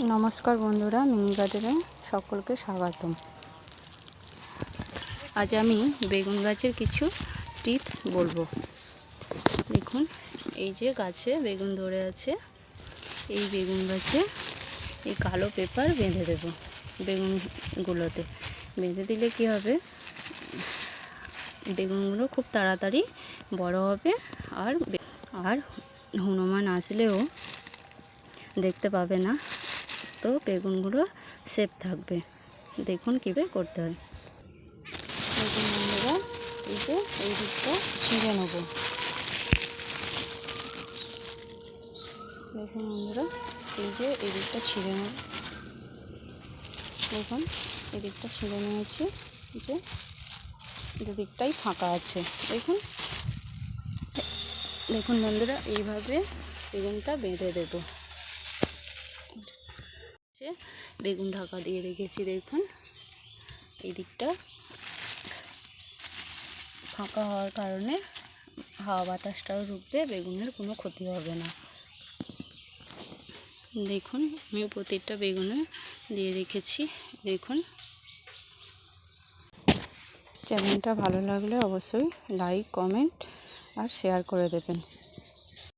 নমস্কার বন্ধুরা, মিনি গার্ডেনে সকলকে স্বাগতম। আজ আমি বেগুন গাছের কিছু টিপস বলবো। দেখুন, এই যে গাছে বেগুন ধরে আছে, এই বেগুন গাছে এই কালো পেপার বেঁধে দেব। বেগুনগুলোতে বেঁধে দিলে কি হবে, বেগুনগুলো খুব তাড়াতাড়ি বড় হবে আর হনুমান আসলেও দেখতে পাবে না, তো বেগুনগুলো সেফ থাকবে। দেখুন কীভাবে করতে হয়। দেখুন বন্ধুরা, এই যে এই দিকটা ছিঁড়ে নেব। দেখুন বন্ধুরা, এই যে এই দিকটা ছিঁড়ে নেব। দেখুন এই দিকটা ছিঁড়ে নিয়েছি, যে দুদিকটাই ফাঁকা আছে। দেখুন দেখুন বন্ধুরা, এইভাবে বেগুনটা বেঁধে দেব। বেগুন ঢাকা দিয়ে রেখেছি। দেখুন এই দিকটা ফাঁকা হওয়ার কারণে হাওয়া বাতাসটাও ঢুকবে, বেগুনের কোনো ক্ষতি হবে না। দেখুন আমি প্রতিটা বেগুনে দিয়ে রেখেছি। দেখুন, চ্যানেলটা ভালো লাগলে অবশ্যই লাইক, কমেন্ট আর শেয়ার করে দেবেন।